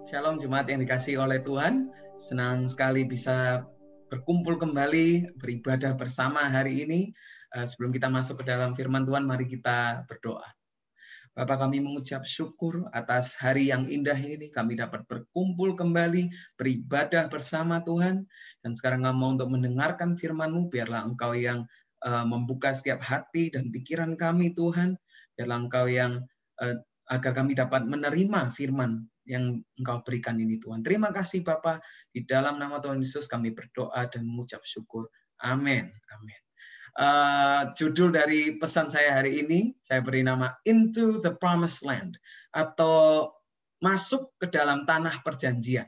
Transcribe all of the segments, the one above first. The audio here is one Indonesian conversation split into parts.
Shalom jemaat yang dikasihi oleh Tuhan. Senang sekali bisa berkumpul kembali, beribadah bersama hari ini. Sebelum kita masuk ke dalam firman Tuhan, mari kita berdoa. Bapa, kami mengucap syukur atas hari yang indah ini. Kami dapat berkumpul kembali, beribadah bersama Tuhan. Dan sekarang kami mau untuk mendengarkan firman-Mu, biarlah Engkau yang membuka setiap hati dan pikiran kami, Tuhan. Biarlah Engkau yang agar kami dapat menerima firman yang Engkau berikan ini, Tuhan. Terima kasih, Bapa. Di dalam nama Tuhan Yesus kami berdoa dan mengucap syukur. Amin. Amin. Judul dari pesan saya hari ini, saya beri nama Into the Promised Land, atau masuk ke dalam tanah perjanjian.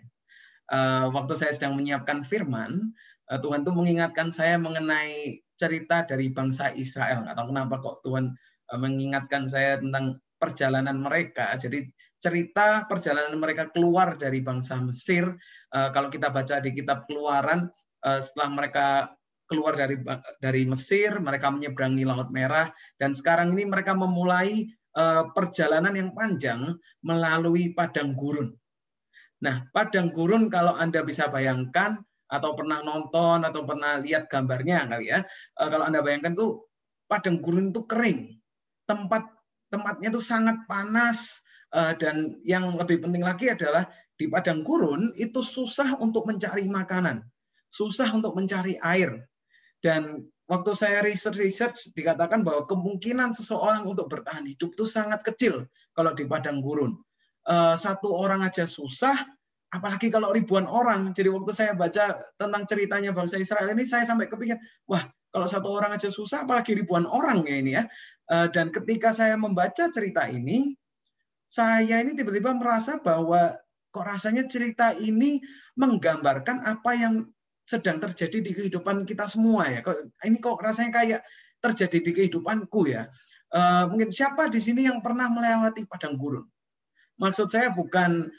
Waktu saya sedang menyiapkan firman, Tuhan tuh mengingatkan saya mengenai cerita dari bangsa Israel. Nggak tahu kenapa kok Tuhan mengingatkan saya tentang perjalanan mereka. Jadi cerita perjalanan mereka keluar dari bangsa Mesir. Kalau kita baca di kitab Keluaran, setelah mereka keluar dari Mesir, mereka menyeberangi Laut Merah, dan sekarang ini mereka memulai perjalanan yang panjang melalui padang gurun. Nah, padang gurun kalau Anda bisa bayangkan atau pernah nonton atau pernah lihat gambarnya kali ya, kalau Anda bayangkan tuh padang gurun itu kering, tempatnya itu sangat panas, dan yang lebih penting lagi adalah di padang gurun itu susah untuk mencari makanan, susah untuk mencari air. Dan waktu saya research dikatakan bahwa kemungkinan seseorang untuk bertahan hidup itu sangat kecil kalau di padang gurun. Satu orang aja susah, apalagi kalau ribuan orang. Jadi waktu saya baca tentang ceritanya bangsa Israel ini, saya sampai kepikir, wah, kalau satu orang aja susah, apalagi ribuan orang ya ini ya. Dan ketika saya membaca cerita ini, saya ini tiba-tiba merasa bahwa kok rasanya cerita ini menggambarkan apa yang sedang terjadi di kehidupan kita semua ya. Ini kok rasanya kayak terjadi di kehidupanku ya. Mungkin siapa di sini yang pernah melewati padang gurun? Maksud saya bukan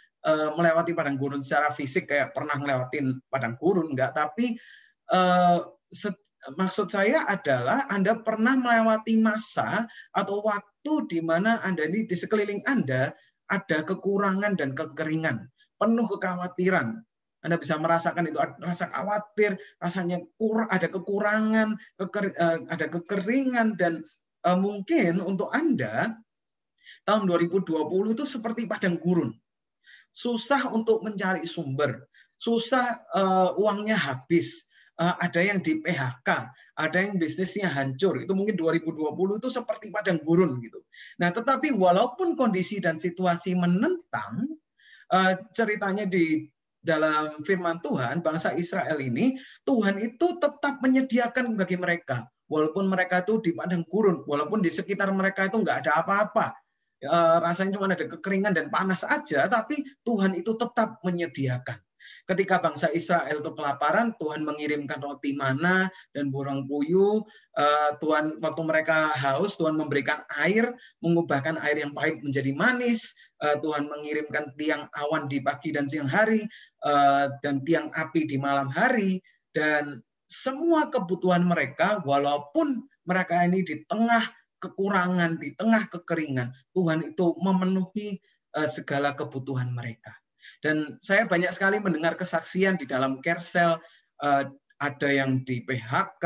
melewati padang gurun secara fisik kayak pernah ngelewatin padang gurun, enggak, tapi maksud saya adalah Anda pernah melewati masa atau waktu di mana Anda ini di sekeliling Anda ada kekurangan dan kekeringan, penuh kekhawatiran. Anda bisa merasakan itu, rasa khawatir, rasanya ada kekurangan, ada kekeringan, dan mungkin untuk Anda tahun 2020 itu seperti padang gurun. Susah untuk mencari sumber, susah, uangnya habis, ada yang di PHK, ada yang bisnisnya hancur. Itu mungkin 2020 itu seperti padang gurun gitu. Nah, tetapi walaupun kondisi dan situasi menentang, ceritanya di dalam firman Tuhan, bangsa Israel ini, Tuhan itu tetap menyediakan bagi mereka. Walaupun mereka itu di padang gurun, walaupun di sekitar mereka itu nggak ada apa-apa, rasanya cuma ada kekeringan dan panas aja, tapi Tuhan itu tetap menyediakan. Ketika bangsa Israel itu kelaparan, Tuhan mengirimkan roti mana dan burung puyuh. Tuhan, waktu mereka haus, Tuhan memberikan air, mengubahkan air yang pahit menjadi manis. Tuhan mengirimkan tiang awan di pagi dan siang hari, dan tiang api di malam hari. Dan semua kebutuhan mereka, walaupun mereka ini di tengah kekurangan, di tengah kekeringan, Tuhan itu memenuhi segala kebutuhan mereka. Dan saya banyak sekali mendengar kesaksian di dalam Kersel, ada yang di PHK,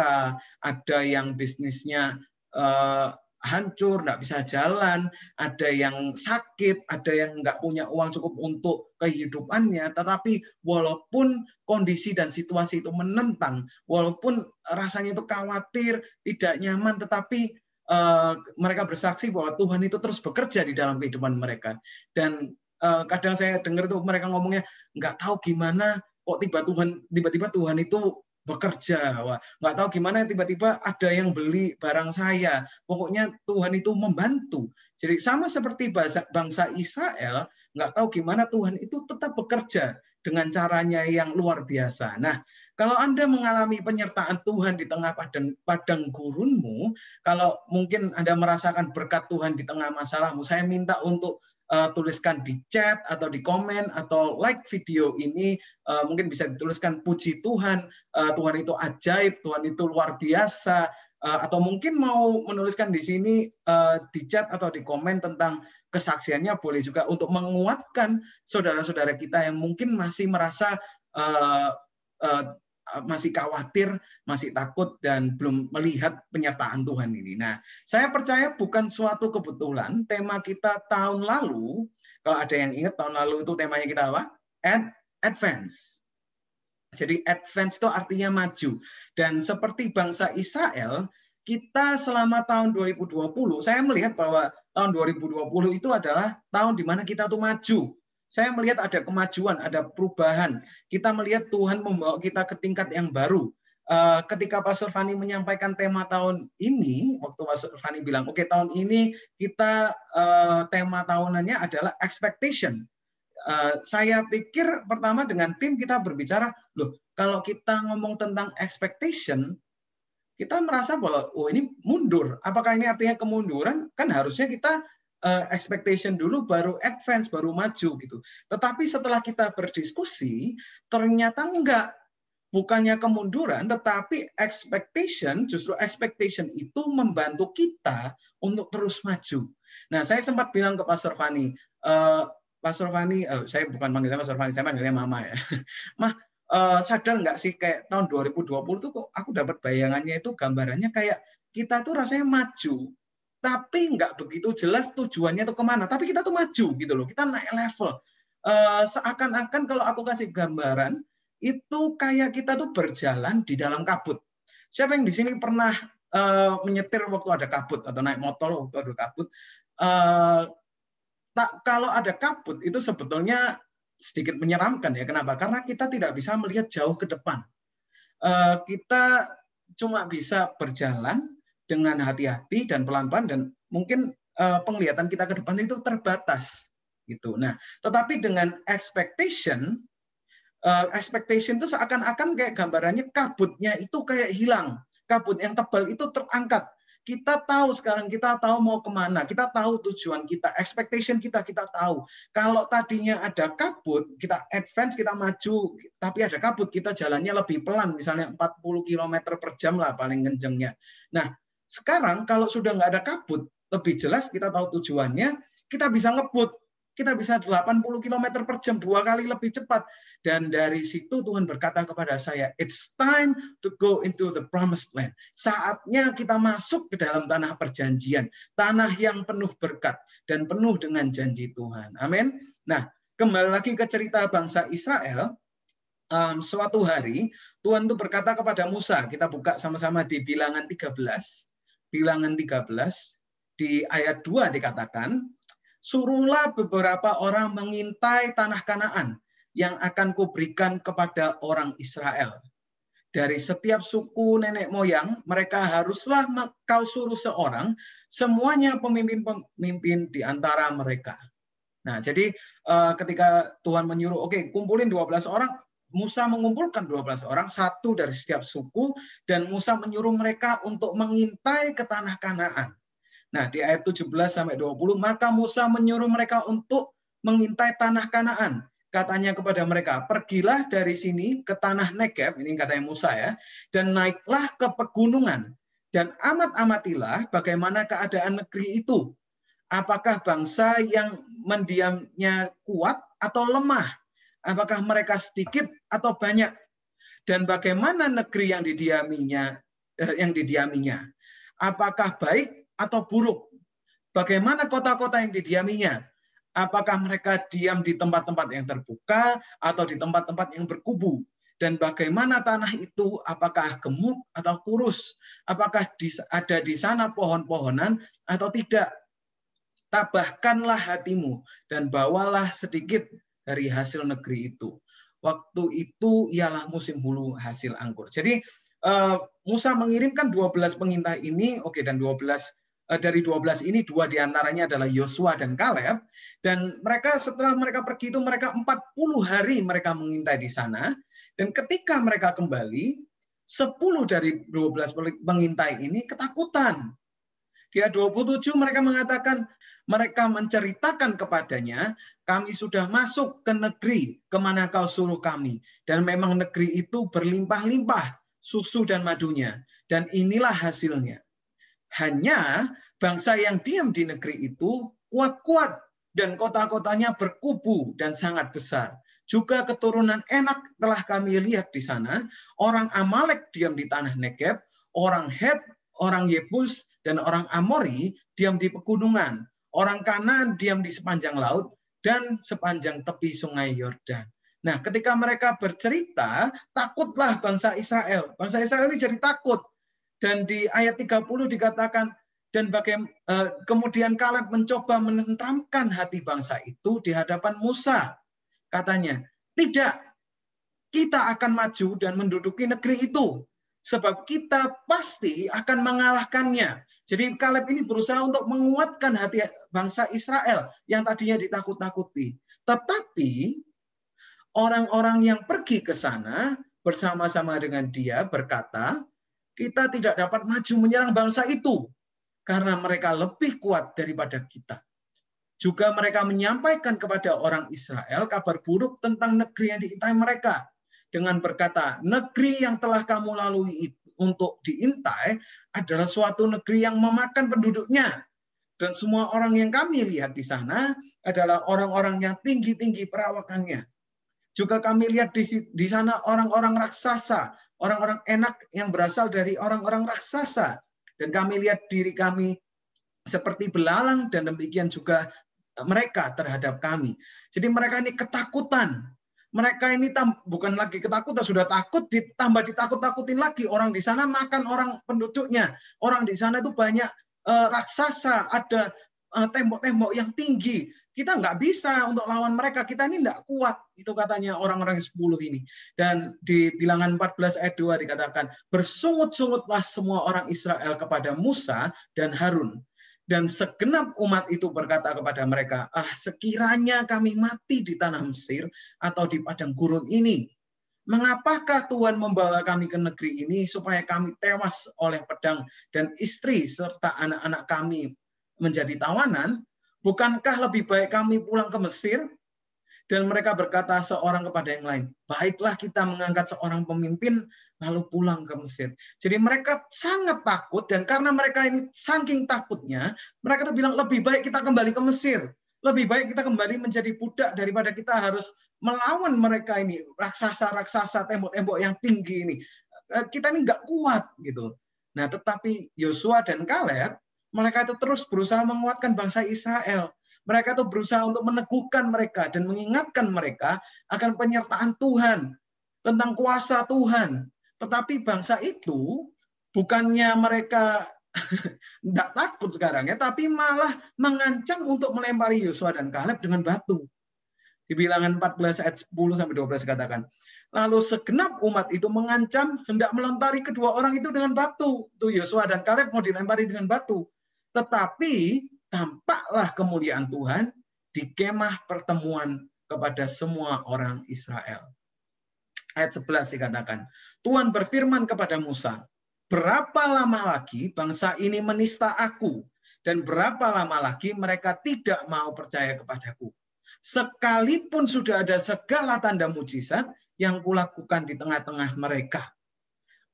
ada yang bisnisnya hancur, nggak bisa jalan, ada yang sakit, ada yang nggak punya uang cukup untuk kehidupannya, tetapi walaupun kondisi dan situasi itu menentang, walaupun rasanya itu khawatir, tidak nyaman, tetapi mereka bersaksi bahwa Tuhan itu terus bekerja di dalam kehidupan mereka. Dan kadang saya dengar tuh mereka ngomongnya, nggak tahu gimana kok tiba-tiba Tuhan itu bekerja. Wah, nggak tahu gimana tiba-tiba ada yang beli barang saya. Pokoknya Tuhan itu membantu. Jadi sama seperti bangsa Israel, nggak tahu gimana Tuhan itu tetap bekerja dengan caranya yang luar biasa. Nah, kalau Anda mengalami penyertaan Tuhan di tengah padang gurunmu, kalau mungkin Anda merasakan berkat Tuhan di tengah masalahmu, saya minta untuk tuliskan di chat atau di komen atau like video ini, mungkin bisa dituliskan puji Tuhan, Tuhan itu ajaib, Tuhan itu luar biasa, atau mungkin mau menuliskan di sini di chat atau di komen tentang kesaksiannya, boleh juga untuk menguatkan saudara-saudara kita yang mungkin masih merasa masih khawatir, masih takut, dan belum melihat penyertaan Tuhan ini. Nah, saya percaya bukan suatu kebetulan tema kita tahun lalu, kalau ada yang ingat tahun lalu itu temanya kita apa? Advance. Jadi advance itu artinya maju. Dan seperti bangsa Israel, kita selama tahun 2020, saya melihat bahwa tahun 2020 itu adalah tahun di mana kita tuh maju. Saya melihat ada kemajuan, ada perubahan. Kita melihat Tuhan membawa kita ke tingkat yang baru. Ketika Pastor Fani menyampaikan tema tahun ini, waktu Pastor Fani bilang, oke, tahun ini kita tema tahunannya adalah expectation. Saya pikir pertama dengan tim kita berbicara, loh, kalau kita ngomong tentang expectation, kita merasa bahwa oh ini mundur. Apakah ini artinya kemunduran? Kan harusnya kita expectation dulu, baru advance, baru maju gitu. Tetapi setelah kita berdiskusi, ternyata enggak. Bukannya kemunduran, tetapi expectation, justru expectation itu membantu kita untuk terus maju. Nah, saya sempat bilang ke Pastor Fani, Pastor Fani, saya bukan manggilnya Pastor Fani, saya manggilnya Mama ya. Mah, sadar nggak sih kayak tahun 2020 tuh kok aku dapat bayangannya itu gambarannya kayak kita tuh rasanya maju, tapi nggak begitu jelas tujuannya tuh kemana. Tapi kita tuh maju gitu loh, kita naik level. Seakan-akan kalau aku kasih gambaran, itu kayak kita tuh berjalan di dalam kabut. Siapa yang di sini pernah menyetir waktu ada kabut atau naik motor waktu ada kabut? Kalau ada kabut itu sebetulnya sedikit menyeramkan ya. Kenapa? Karena kita tidak bisa melihat jauh ke depan. Kita cuma bisa berjalan dengan hati-hati dan pelan-pelan, dan mungkin penglihatan kita ke depan itu terbatas gitu. Nah, tetapi dengan expectation itu seakan-akan kayak gambarannya kabutnya itu kayak hilang. Kabut yang tebal itu terangkat. Kita tahu sekarang, kita tahu mau kemana, kita tahu tujuan kita, expectation kita tahu. Kalau tadinya ada kabut, kita advance, kita maju, tapi ada kabut, kita jalannya lebih pelan, misalnya 40 km per jam lah paling kencengnya. Nah, sekarang kalau sudah nggak ada kabut, lebih jelas kita tahu tujuannya, kita bisa ngebut. Kita bisa 80 km per jam, 2 kali lebih cepat. Dan dari situ Tuhan berkata kepada saya, it's time to go into the promised land. Saatnya kita masuk ke dalam tanah perjanjian. Tanah yang penuh berkat dan penuh dengan janji Tuhan. Amin. Nah, kembali lagi ke cerita bangsa Israel. Suatu hari, Tuhan itu berkata kepada Musa, kita buka sama-sama di Bilangan 13. Bilangan 13, di ayat 2 dikatakan, suruhlah beberapa orang mengintai tanah Kanaan yang akan kuberikan kepada orang Israel. Dari setiap suku nenek moyang, mereka haruslah kau suruh seorang, semuanya pemimpin-pemimpin di antara mereka. Nah, jadi ketika Tuhan menyuruh, oke, kumpulin 12 orang, Musa mengumpulkan 12 orang, satu dari setiap suku, dan Musa menyuruh mereka untuk mengintai ke tanah Kanaan. Nah, di ayat 17-20, maka Musa menyuruh mereka untuk mengintai tanah Kanaan. Katanya kepada mereka, pergilah dari sini ke tanah Negeb, ini katanya Musa ya, dan naiklah ke pegunungan, dan amat-amatilah bagaimana keadaan negeri itu. Apakah bangsa yang mendiamnya kuat atau lemah? Apakah mereka sedikit atau banyak? Dan bagaimana negeri yang didiaminya? Apakah baik atau buruk? Bagaimana kota-kota yang didiaminya? Apakah mereka diam di tempat-tempat yang terbuka atau di tempat-tempat yang berkubu? Dan bagaimana tanah itu? Apakah gemuk atau kurus? Apakah ada di sana pohon-pohonan atau tidak? Tabahkanlah hatimu dan bawalah sedikit dari hasil negeri itu. Waktu itu ialah musim hulu hasil anggur. Jadi Musa mengirimkan 12 pengintai ini, oke, dan 12 dari 12 ini 2 diantaranya adalah Yosua dan Kaleb, dan mereka setelah mereka pergi itu mereka 40 hari mereka mengintai di sana, dan ketika mereka kembali 10 dari 12 pengintai ini ketakutan. Di ayat 27 mereka mengatakan, mereka menceritakan kepadanya, kami sudah masuk ke negeri kemana kau suruh kami, dan memang negeri itu berlimpah-limpah susu dan madunya, Dan inilah hasilnya. Hanya bangsa yang diam di negeri itu kuat-kuat dan kota-kotanya berkubu dan sangat besar. Juga keturunan Enak telah kami lihat di sana. Orang Amalek diam di tanah Negeb, orang Het, orang Yebus, dan orang Amori diam di pegunungan. Orang Kanaan diam di sepanjang laut dan sepanjang tepi sungai Yordan. Nah, ketika mereka bercerita, takutlah bangsa Israel. Bangsa Israel ini jadi takut. Dan di ayat 30 dikatakan, dan kemudian Kaleb mencoba menenteramkan hati bangsa itu di hadapan Musa. Katanya, tidak, kita akan maju dan menduduki negeri itu. Sebab kita pasti akan mengalahkannya. Jadi Kaleb ini berusaha untuk menguatkan hati bangsa Israel yang tadinya ditakut-takuti. Tetapi orang-orang yang pergi ke sana bersama-sama dengan dia berkata, kita tidak dapat maju menyerang bangsa itu karena mereka lebih kuat daripada kita. Juga mereka menyampaikan kepada orang Israel kabar buruk tentang negeri yang diintai mereka. Dengan berkata, negeri yang telah kamu lalui untuk diintai adalah suatu negeri yang memakan penduduknya. Dan semua orang yang kami lihat di sana adalah orang-orang yang tinggi-tinggi perawakannya. Juga kami lihat di sana orang-orang raksasa, orang-orang Enak yang berasal dari orang-orang raksasa. Dan kami lihat diri kami seperti belalang dan demikian juga mereka terhadap kami. Jadi mereka ini ketakutan. Mereka ini bukan lagi ketakutan, sudah takut, ditambah ditakut-takutin lagi. Orang di sana makan orang penduduknya. Orang di sana itu banyak raksasa, ada tembok-tembok yang tinggi. Kita nggak bisa untuk lawan mereka. Kita ini nggak kuat. Itu katanya orang-orang 10 ini. Dan di Bilangan 14 ayat 2 dikatakan, bersungut-sungutlah semua orang Israel kepada Musa dan Harun. Dan segenap umat itu berkata kepada mereka, sekiranya kami mati di tanah Mesir atau di padang gurun ini, mengapakah Tuhan membawa kami ke negeri ini supaya kami tewas oleh pedang dan istri serta anak-anak kami menjadi tawanan? Bukankah lebih baik kami pulang ke Mesir? Dan mereka berkata seorang kepada yang lain, baiklah kita mengangkat seorang pemimpin lalu pulang ke Mesir. Jadi mereka sangat takut, dan karena mereka ini saking takutnya, mereka tuh bilang lebih baik kita kembali ke Mesir. Lebih baik kita kembali menjadi budak daripada kita harus melawan mereka ini, raksasa-raksasa, tembok-tembok yang tinggi ini. Kita ini nggak kuat gitu. Nah, tetapi Yosua dan Kaleb, mereka itu terus berusaha menguatkan bangsa Israel. Mereka itu berusaha untuk meneguhkan mereka dan mengingatkan mereka akan penyertaan Tuhan, tentang kuasa Tuhan. Tetapi bangsa itu bukannya mereka tidak takut sekarang ya, tapi malah mengancam untuk melempari Yosua dan Kaleb dengan batu. Di Bilangan 14 ayat 10-12 katakan, lalu segenap umat itu mengancam hendak melempari kedua orang itu dengan batu. Tuh Yosua dan Kaleb mau dilempari dengan batu. Tetapi tampaklah kemuliaan Tuhan di kemah pertemuan kepada semua orang Israel. Ayat 11 dikatakan, Tuhan berfirman kepada Musa, berapa lama lagi bangsa ini menista aku, dan berapa lama lagi mereka tidak mau percaya kepadaku. Sekalipun sudah ada segala tanda mujizat yang kulakukan di tengah-tengah mereka.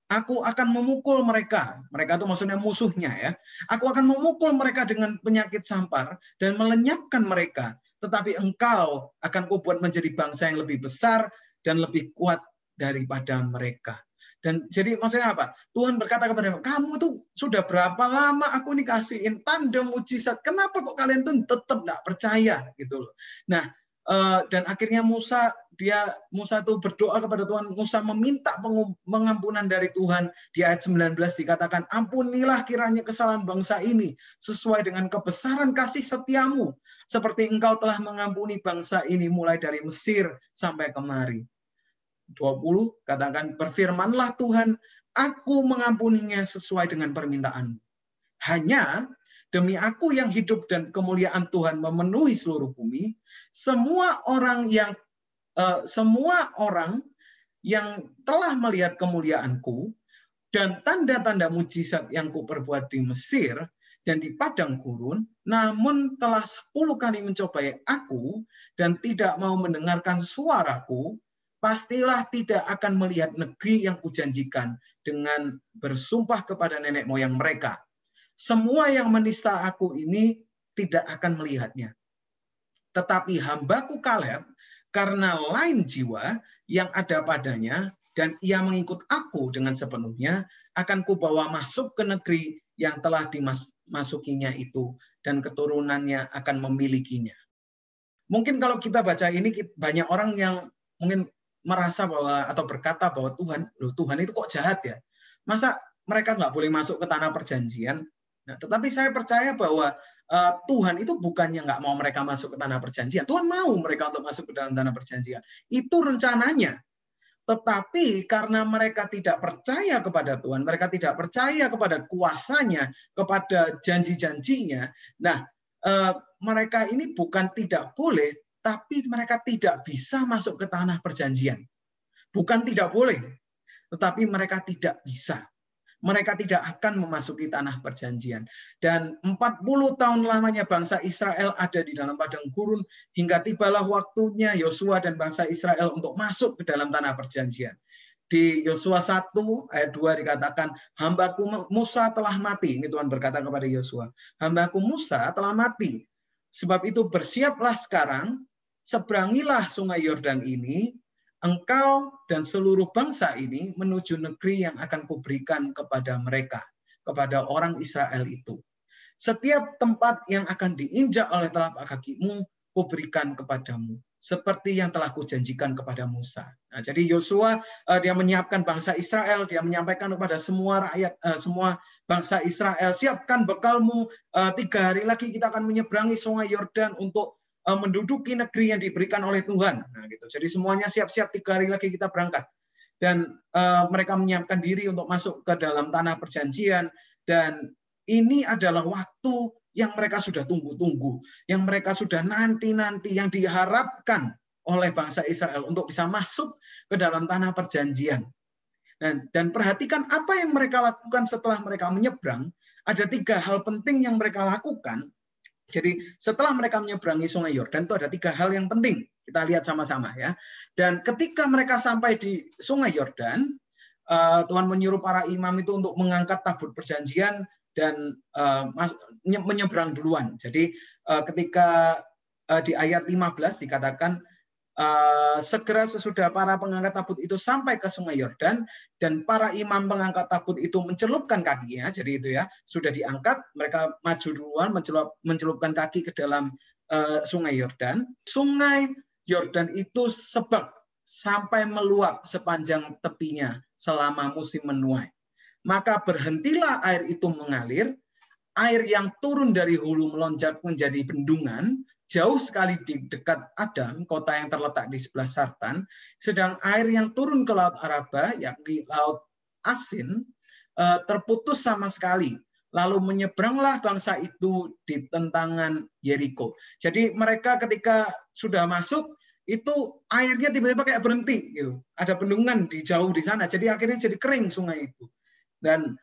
Aku akan memukul mereka. Mereka itu maksudnya musuhnya ya. Aku akan memukul mereka dengan penyakit sampar dan melenyapkan mereka. Tetapi engkau akan kubuat menjadi bangsa yang lebih besar dan lebih kuat daripada mereka. Dan jadi maksudnya apa? Tuhan berkata kepada mereka, kamu tuh sudah berapa lama aku nih kasihin tanda mujizat. Kenapa kok kalian tuh tetap nggak percaya gitu loh. Nah, dan akhirnya Musa tuh berdoa kepada Tuhan. Musa meminta pengampunan dari Tuhan. Di ayat 19 dikatakan, ampunilah kiranya kesalahan bangsa ini sesuai dengan kebesaran kasih setiamu, seperti engkau telah mengampuni bangsa ini mulai dari Mesir sampai kemari. 20 katakan, berfirmanlah Tuhan, aku mengampuninya sesuai dengan permintaanmu. Hanya demi aku yang hidup dan kemuliaan Tuhan memenuhi seluruh bumi, semua orang yang telah melihat kemuliaanku dan tanda-tanda mujizat yang kuperbuat di Mesir dan di padang gurun, namun telah 10 kali mencobai aku dan tidak mau mendengarkan suaraku, pastilah tidak akan melihat negeri yang kujanjikan dengan bersumpah kepada nenek moyang mereka. Semua yang menista aku ini tidak akan melihatnya. Tetapi hambaku Kaleb, karena lain jiwa yang ada padanya, dan ia mengikut aku dengan sepenuhnya, akan kubawa masuk ke negeri yang telah dimasukinya itu, dan keturunannya akan memilikinya. Mungkin kalau kita baca ini, banyak orang yang mungkin merasa bahwa atau berkata bahwa Tuhan itu kok jahat ya? Masa mereka nggak boleh masuk ke tanah perjanjian? Nah, tetapi saya percaya bahwa Tuhan itu bukannya nggak mau mereka masuk ke tanah perjanjian. Tuhan mau mereka untuk masuk ke dalam tanah perjanjian. Itu rencananya. Tetapi karena mereka tidak percaya kepada Tuhan, mereka tidak percaya kepada kuasanya, kepada janji-janjinya. Nah, mereka ini bukan tidak boleh, tapi mereka tidak bisa masuk ke tanah perjanjian. Bukan tidak boleh, tetapi mereka tidak bisa. Mereka tidak akan memasuki tanah perjanjian. Dan 40 tahun lamanya bangsa Israel ada di dalam padang gurun, hingga tibalah waktunya Yosua dan bangsa Israel untuk masuk ke dalam tanah perjanjian. Di Yosua 1 ayat 2 dikatakan, hambaku Musa telah mati. Ini Tuhan berkata kepada Yosua, hambaku Musa telah mati. Sebab itu bersiaplah sekarang, seberangilah sungai Yordan ini, engkau dan seluruh bangsa ini menuju negeri yang akan kuberikan kepada mereka, kepada orang Israel itu. Setiap tempat yang akan diinjak oleh telapak kakimu, kuberikan kepadamu, seperti yang telah kujanjikan kepada Musa. Nah, jadi Yosua dia menyiapkan bangsa Israel, dia menyampaikan kepada semua rakyat, semua bangsa Israel, siapkan bekalmu, 3 hari lagi kita akan menyeberangi sungai Yordan untuk menduduki negeri yang diberikan oleh Tuhan. Nah, gitu. Jadi semuanya siap-siap, 3 hari lagi kita berangkat. Dan mereka menyiapkan diri untuk masuk ke dalam tanah perjanjian. Dan ini adalah waktu yang mereka sudah tunggu-tunggu, yang mereka sudah nanti-nanti, yang diharapkan oleh bangsa Israel untuk bisa masuk ke dalam tanah perjanjian. Dan perhatikan apa yang mereka lakukan setelah mereka menyeberang. Ada 3 hal penting yang mereka lakukan. Jadi setelah mereka menyeberangi sungai Yordan itu ada 3 hal yang penting. Kita lihat sama-sama ya. Dan ketika mereka sampai di sungai Yordan, Tuhan menyuruh para imam itu untuk mengangkat tabut perjanjian dan menyeberang duluan. Jadi ketika di ayat 15 dikatakan, segera sesudah para pengangkat tabut itu sampai ke sungai Yordan, dan para imam pengangkat tabut itu mencelupkan kakinya, jadi itu ya, sudah diangkat, mereka maju duluan, mencelupkan kaki ke dalam sungai Yordan. Sungai Yordan itu sebab sampai meluap sepanjang tepinya selama musim menuai. Maka berhentilah air itu mengalir, air yang turun dari hulu melonjak menjadi bendungan, jauh sekali di dekat Adam, kota yang terletak di sebelah Sartan, sedang air yang turun ke Laut Araba, yakni Laut Asin, terputus sama sekali. Lalu menyeberanglah bangsa itu di tentangan Yeriko. Jadi mereka ketika sudah masuk, itu airnya tiba-tiba kayak berhenti, gitu. Ada bendungan di jauh di sana, jadi akhirnya jadi kering sungai itu. Dan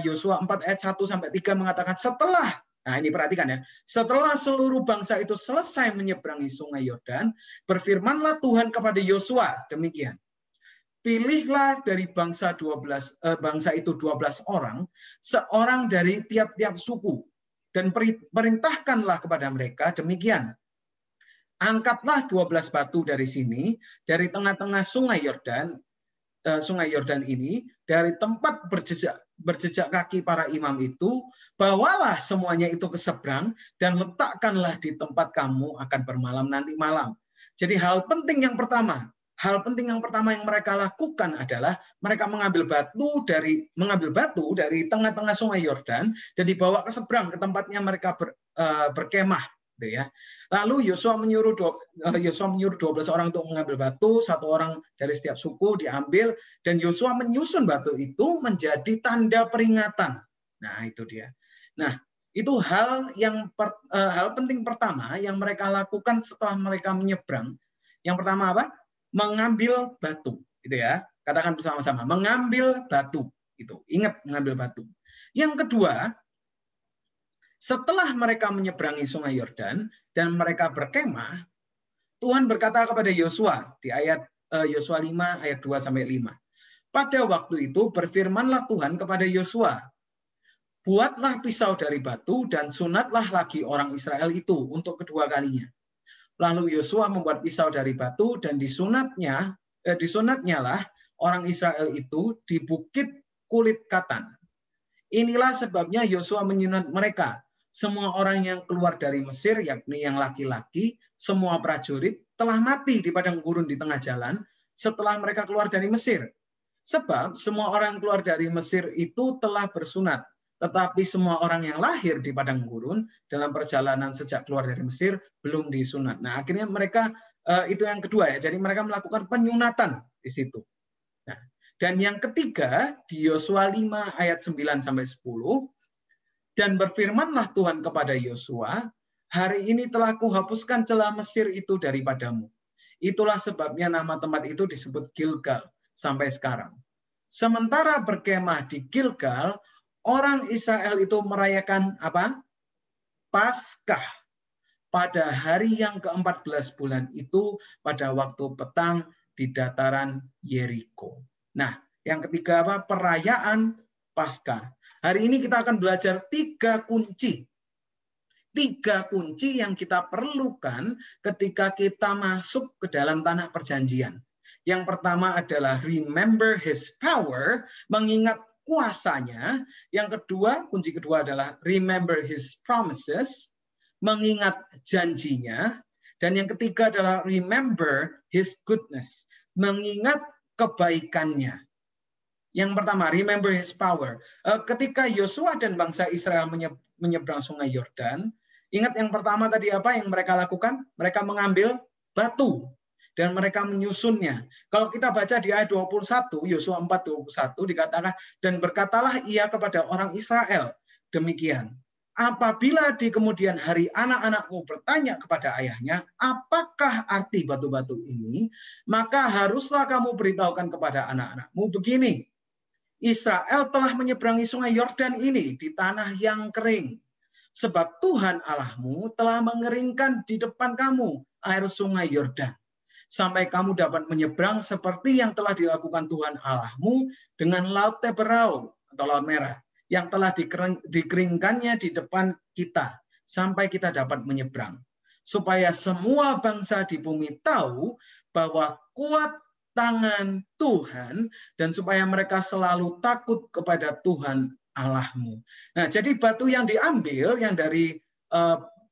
Yosua 4 ayat 1-3 mengatakan setelah, nah ini perhatikan ya, setelah seluruh bangsa itu selesai menyeberangi sungai Yordan, berfirmanlah Tuhan kepada Yosua demikian, pilihlah dari bangsa itu 12 orang, seorang dari tiap-tiap suku, dan perintahkanlah kepada mereka demikian, angkatlah 12 batu dari sini, dari tengah-tengah sungai Yordan ini, dari tempat berjejak kaki para imam itu, bawalah semuanya itu ke seberang dan letakkanlah di tempat kamu akan bermalam nanti malam. Jadi hal penting yang pertama yang mereka lakukan adalah mereka mengambil batu dari tengah-tengah sungai Yordan dan dibawa ke seberang ke tempatnya mereka berkemah. Ya. Lalu Yosua menyuruh 12 orang untuk mengambil batu, 1 orang dari setiap suku diambil, dan Yosua menyusun batu itu menjadi tanda peringatan. Nah, itu dia. Nah, itu hal penting pertama yang mereka lakukan setelah mereka menyeberang. Yang pertama apa? Mengambil batu, gitu ya. Katakan bersama-sama, mengambil batu. Itu. Ingat mengambil batu. Yang kedua, setelah mereka menyeberangi sungai Yordan dan mereka berkemah, Tuhan berkata kepada Yosua di ayat Yosua 5 ayat 2-5. Pada waktu itu berfirmanlah Tuhan kepada Yosua, buatlah pisau dari batu dan sunatlah lagi orang Israel itu untuk kedua kalinya. Lalu Yosua membuat pisau dari batu dan disunatnya lah orang Israel itu di bukit kulit katan. Inilah sebabnya Yosua menyunat mereka. Semua orang yang keluar dari Mesir, yakni yang laki-laki, semua prajurit telah mati di padang gurun di tengah jalan setelah mereka keluar dari Mesir. Sebab semua orang yang keluar dari Mesir itu telah bersunat, tetapi semua orang yang lahir di padang gurun dalam perjalanan sejak keluar dari Mesir belum disunat. Nah, akhirnya mereka itu yang kedua ya. Jadi mereka melakukan penyunatan di situ. Nah, dan yang ketiga di Yosua 5 ayat 9-10, dan berfirmanlah Tuhan kepada Yosua, hari ini telah kuhapuskan celah Mesir itu daripadamu. Itulah sebabnya nama tempat itu disebut Gilgal sampai sekarang. Sementara berkemah di Gilgal, orang Israel itu merayakan apa? Paskah pada hari yang ke-14 bulan itu pada waktu petang di dataran Yeriko. Nah, yang ketiga apa? Perayaan Paskah. Hari ini kita akan belajar 3 kunci. 3 kunci yang kita perlukan ketika kita masuk ke dalam tanah perjanjian. Yang pertama adalah remember his power, mengingat kuasanya. Yang kedua, kunci kedua adalah remember his promises, mengingat janjinya. Dan yang ketiga adalah remember his goodness, mengingat kebaikannya. Yang pertama, remember his power. Ketika Yosua dan bangsa Israel menyeberang sungai Yordan, ingat yang pertama tadi apa yang mereka lakukan? Mereka mengambil batu dan mereka menyusunnya. Kalau kita baca di ayat 21, Yosua 4:21 dikatakan, dan berkatalah ia kepada orang Israel, demikian, apabila di kemudian hari anak-anakmu bertanya kepada ayahnya, apakah arti batu-batu ini, maka haruslah kamu beritahukan kepada anak-anakmu begini, Israel telah menyeberangi sungai Yordan ini di tanah yang kering. Sebab Tuhan Allahmu telah mengeringkan di depan kamu air sungai Yordan, sampai kamu dapat menyeberang seperti yang telah dilakukan Tuhan Allahmu dengan laut Teberau atau laut merah, yang telah dikeringkannya di depan kita, sampai kita dapat menyeberang. Supaya semua bangsa di bumi tahu bahwa kuat tangan Tuhan, dan supaya mereka selalu takut kepada Tuhan Allahmu. Nah, jadi batu yang diambil yang dari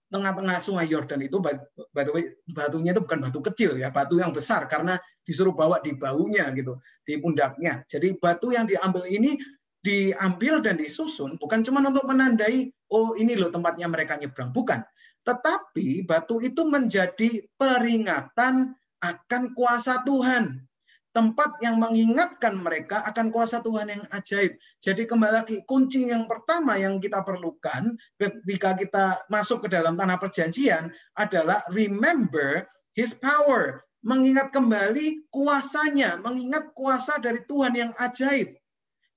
tengah-tengah sungai Yordan itu, by the way, batunya itu bukan batu kecil ya, batu yang besar karena disuruh bawa di bahunya gitu, di pundaknya. Jadi batu yang diambil ini diambil dan disusun bukan cuma untuk menandai, oh ini loh tempatnya mereka nyebrang, bukan. Tetapi batu itu menjadi peringatan akan kuasa Tuhan. Tempat yang mengingatkan mereka akan kuasa Tuhan yang ajaib. Jadi kembali lagi, kunci yang pertama yang kita perlukan ketika kita masuk ke dalam tanah perjanjian adalah remember his power. Mengingat kembali kuasanya, mengingat kuasa dari Tuhan yang ajaib.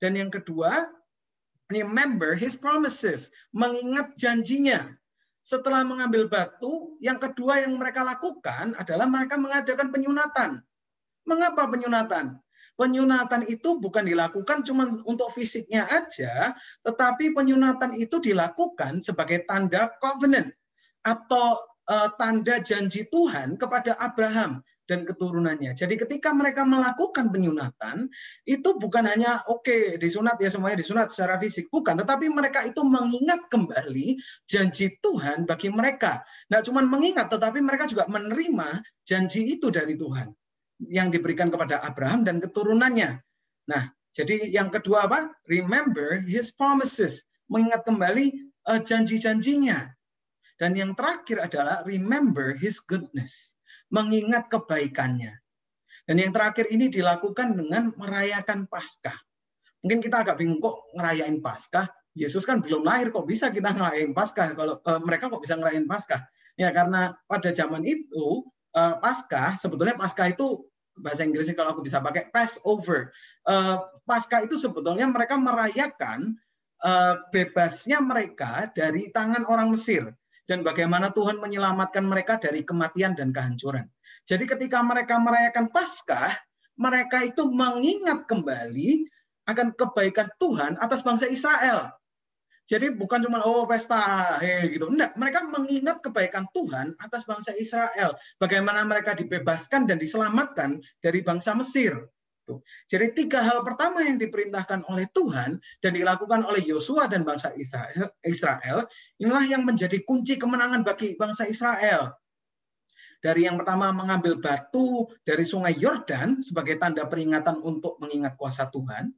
Dan yang kedua, remember his promises, mengingat janjinya. Setelah mengambil batu, yang kedua yang mereka lakukan adalah mereka mengadakan penyunatan. Mengapa penyunatan? Penyunatan itu bukan dilakukan cuma untuk fisiknya aja, tetapi penyunatan itu dilakukan sebagai tanda covenant atau tanda janji Tuhan kepada Abraham dan keturunannya. Jadi ketika mereka melakukan penyunatan, itu bukan hanya oke, disunat ya semuanya disunat secara fisik, bukan, tetapi mereka itu mengingat kembali janji Tuhan bagi mereka. Nah, cuma mengingat, tetapi mereka juga menerima janji itu dari Tuhan yang diberikan kepada Abraham dan keturunannya. Nah, jadi yang kedua apa? Remember his promises, mengingat kembali janji-janjinya. Dan yang terakhir adalah remember his goodness, mengingat kebaikannya. Dan yang terakhir ini dilakukan dengan merayakan Paskah. Mungkin kita agak bingung, kok ngerayain Paskah? Yesus kan belum lahir, kok bisa kita ngerayain Paskah? Kalau mereka kok bisa ngerayain Paskah? Ya karena pada zaman itu Paskah, sebetulnya Paskah itu bahasa Inggrisnya kalau aku bisa pakai Passover. Paskah itu sebetulnya mereka merayakan bebasnya mereka dari tangan orang Mesir dan bagaimana Tuhan menyelamatkan mereka dari kematian dan kehancuran. Jadi ketika mereka merayakan Paskah, mereka itu mengingat kembali akan kebaikan Tuhan atas bangsa Israel. Jadi bukan cuma pesta gitu. Enggak, mereka mengingat kebaikan Tuhan atas bangsa Israel. Bagaimana mereka dibebaskan dan diselamatkan dari bangsa Mesir. Jadi 3 hal pertama yang diperintahkan oleh Tuhan dan dilakukan oleh Yosua dan bangsa Israel, inilah yang menjadi kunci kemenangan bagi bangsa Israel. Dari yang pertama mengambil batu dari sungai Yordan sebagai tanda peringatan untuk mengingat kuasa Tuhan,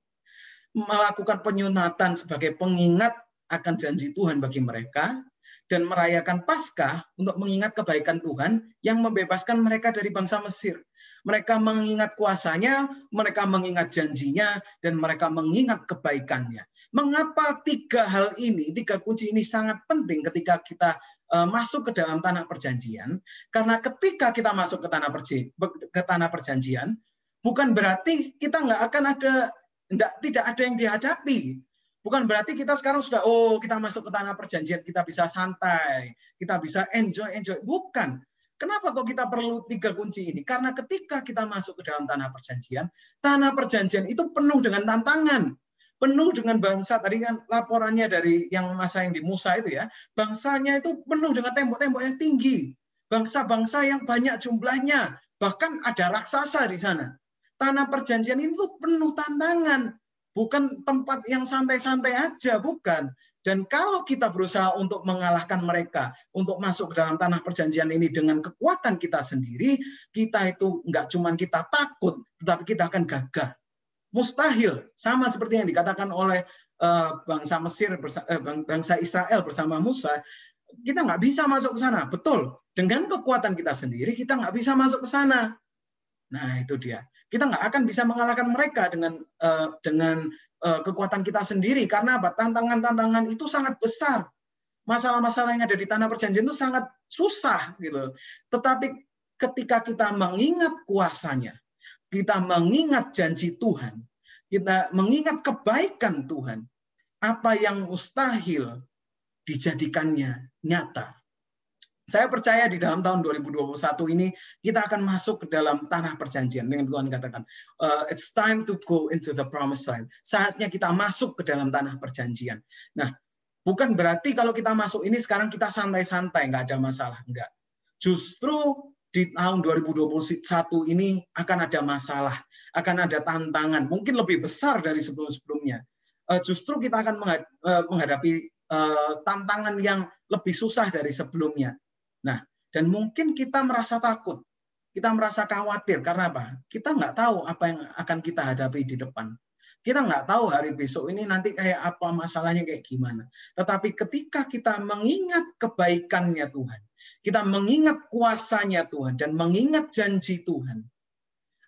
melakukan penyunatan sebagai pengingat akan janji Tuhan bagi mereka, dan merayakan Paskah untuk mengingat kebaikan Tuhan yang membebaskan mereka dari bangsa Mesir. Mereka mengingat kuasanya, mereka mengingat janjinya, dan mereka mengingat kebaikannya. Mengapa 3 hal ini, 3 kunci ini sangat penting ketika kita masuk ke dalam tanah perjanjian? Karena ketika kita masuk ke tanah perjanjian, bukan berarti kita tidak ada yang dihadapi. Bukan berarti kita sekarang sudah, kita masuk ke tanah perjanjian, kita bisa santai, kita bisa enjoy. Bukan. Kenapa kok kita perlu 3 kunci ini? Karena ketika kita masuk ke dalam tanah perjanjian itu penuh dengan tantangan. Penuh dengan bangsa, tadi kan laporannya dari yang masa yang di Musa itu ya, bangsanya itu penuh dengan tembok-tembok yang tinggi. Bangsa-bangsa yang banyak jumlahnya, bahkan ada raksasa di sana. Tanah perjanjian itu penuh tantangan. Bukan tempat yang santai-santai aja, bukan. Dan kalau kita berusaha untuk mengalahkan mereka, untuk masuk ke dalam tanah perjanjian ini dengan kekuatan kita sendiri, kita itu nggak cuma kita takut, tetapi kita akan gagah. Mustahil, sama seperti yang dikatakan oleh bangsa Israel bersama Musa, kita nggak bisa masuk ke sana. Betul, dengan kekuatan kita sendiri, kita nggak bisa masuk ke sana. Nah, itu dia. Kita nggak akan bisa mengalahkan mereka dengan kekuatan kita sendiri. Karena apa? Tantangan-tantangan itu sangat besar. Masalah-masalah yang ada di tanah perjanjian itu sangat susah. Gitu. Tetapi ketika kita mengingat kuasanya, kita mengingat janji Tuhan, kita mengingat kebaikan Tuhan, apa yang mustahil dijadikannya nyata. Saya percaya di dalam tahun 2021 ini kita akan masuk ke dalam tanah perjanjian. Dengan Tuhan katakan, it's time to go into the promised land. Saatnya kita masuk ke dalam tanah perjanjian. Nah, bukan berarti kalau kita masuk ini sekarang kita santai-santai, nggak ada masalah. Enggak. Justru di tahun 2021 ini akan ada masalah, akan ada tantangan, mungkin lebih besar dari sebelum-sebelumnya. Justru kita akan menghadapi tantangan yang lebih susah dari sebelumnya. Nah, dan mungkin kita merasa takut, kita merasa khawatir. Karena apa? Kita nggak tahu apa yang akan kita hadapi di depan. Kita nggak tahu hari besok ini nanti kayak apa, masalahnya kayak gimana. Tetapi ketika kita mengingat kebaikannya Tuhan, kita mengingat kuasanya Tuhan, dan mengingat janji Tuhan,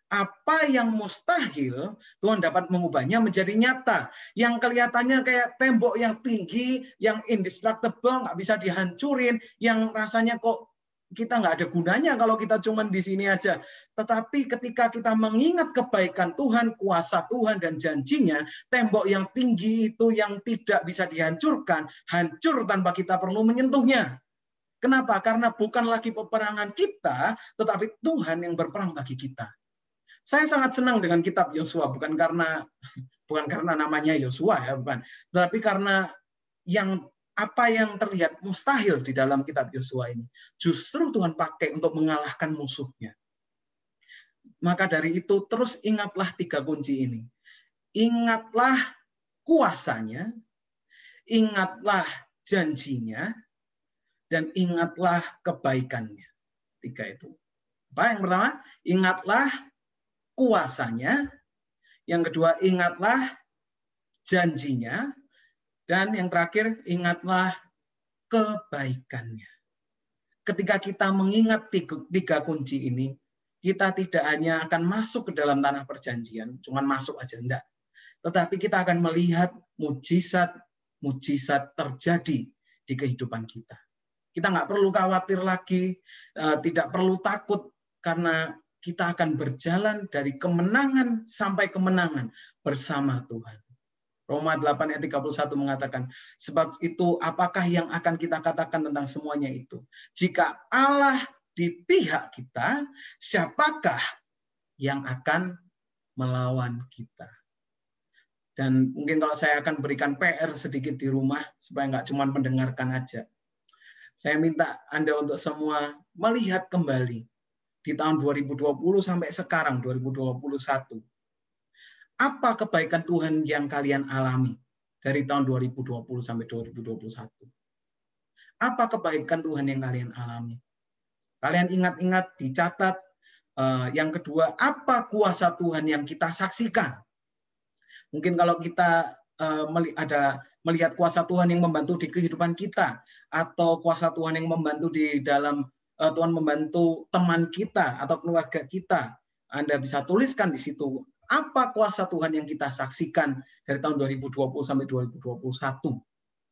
apa yang mustahil, Tuhan dapat mengubahnya menjadi nyata. Yang kelihatannya kayak tembok yang tinggi, yang indestructible, nggak bisa dihancurin, yang rasanya kok kita nggak ada gunanya kalau kita cuma di sini aja. Tetapi ketika kita mengingat kebaikan Tuhan, kuasa Tuhan, dan janjinya, tembok yang tinggi itu yang tidak bisa dihancurkan, hancur tanpa kita perlu menyentuhnya. Kenapa? Karena bukan lagi peperangan kita, tetapi Tuhan yang berperang bagi kita. Saya sangat senang dengan kitab Yosua, bukan karena namanya Yosua ya, bukan, tetapi karena apa yang terlihat mustahil di dalam kitab Yosua ini, justru Tuhan pakai untuk mengalahkan musuhnya. Maka dari itu terus ingatlah 3 kunci ini. Ingatlah kuasanya, ingatlah janjinya, dan ingatlah kebaikannya. 3 itu. Apa yang pertama? Ingatlah kuasanya, yang kedua ingatlah janjinya, dan yang terakhir ingatlah kebaikannya. Ketika kita mengingat 3 kunci ini, kita tidak hanya akan masuk ke dalam tanah perjanjian, cuman masuk aja, enggak. Tetapi kita akan melihat mujizat terjadi di kehidupan kita. Kita nggak perlu khawatir lagi, tidak perlu takut, karena kita akan berjalan dari kemenangan sampai kemenangan bersama Tuhan. Roma 8 ayat 31 mengatakan, sebab itu apakah yang akan kita katakan tentang semuanya itu? Jika Allah di pihak kita, siapakah yang akan melawan kita? Dan mungkin kalau saya akan berikan PR sedikit di rumah, supaya nggak cuma mendengarkan aja. Saya minta Anda untuk semua melihat kembali di tahun 2020 sampai sekarang, 2021. Apa kebaikan Tuhan yang kalian alami dari tahun 2020 sampai 2021? Apa kebaikan Tuhan yang kalian alami? Kalian ingat-ingat, dicatat. Yang kedua, apa kuasa Tuhan yang kita saksikan? Mungkin kalau kita melihat kuasa Tuhan yang membantu di kehidupan kita, atau kuasa Tuhan yang membantu di dalam Tuhan membantu teman kita atau keluarga kita, Anda bisa tuliskan di situ apa kuasa Tuhan yang kita saksikan dari tahun 2020 sampai 2021.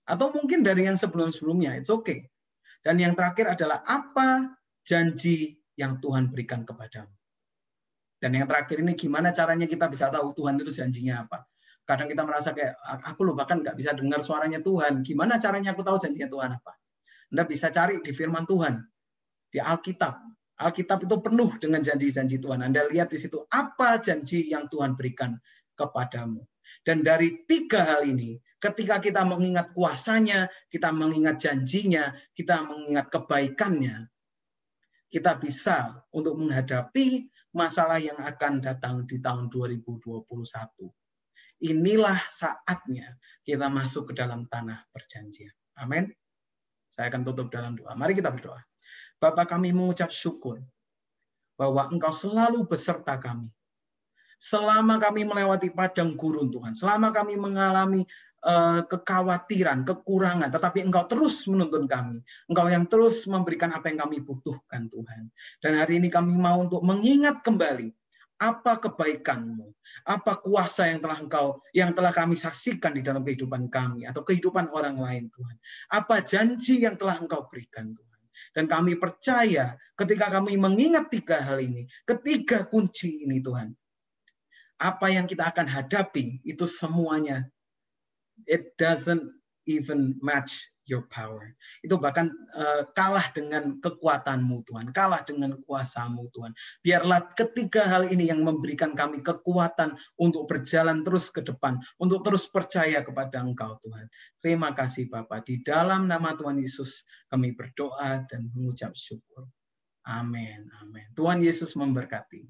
Atau mungkin dari yang sebelum-sebelumnya, it's okay. Dan yang terakhir adalah apa janji yang Tuhan berikan kepadamu. Dan yang terakhir ini gimana caranya kita bisa tahu Tuhan itu janjinya apa. Kadang kita merasa kayak, aku loh bahkan nggak bisa dengar suaranya Tuhan. Gimana caranya aku tahu janjinya Tuhan apa? Anda bisa cari di firman Tuhan, di Alkitab. Alkitab itu penuh dengan janji-janji Tuhan. Anda lihat di situ apa janji yang Tuhan berikan kepadamu. Dan dari tiga hal ini, ketika kita mengingat kuasanya, kita mengingat janjinya, kita mengingat kebaikannya, kita bisa untuk menghadapi masalah yang akan datang di tahun 2021. Inilah saatnya kita masuk ke dalam tanah perjanjian. Amin. Saya akan tutup dalam doa. Mari kita berdoa. Bapa, kami mengucap syukur bahwa Engkau selalu beserta kami. Selama kami melewati padang gurun Tuhan, selama kami mengalami kekhawatiran, kekurangan, tetapi Engkau terus menuntun kami. Engkau yang terus memberikan apa yang kami butuhkan Tuhan. Dan hari ini kami mau untuk mengingat kembali apa kebaikan-Mu, apa kuasa yang telah kami saksikan di dalam kehidupan kami atau kehidupan orang lain Tuhan. Apa janji yang telah Engkau berikan Tuhan. Dan kami percaya ketika kami mengingat tiga hal ini, ketiga kunci ini Tuhan, apa yang kita akan hadapi itu semuanya, it doesn't even match your power. Itu bahkan kalah dengan kekuatan-Mu Tuhan, kalah dengan kuasa-Mu Tuhan. Biarlah ketiga hal ini yang memberikan kami kekuatan untuk berjalan terus ke depan, untuk terus percaya kepada Engkau Tuhan. Terima kasih Bapa. Di dalam nama Tuhan Yesus kami berdoa dan mengucap syukur. Amin. Amin. Tuhan Yesus memberkati.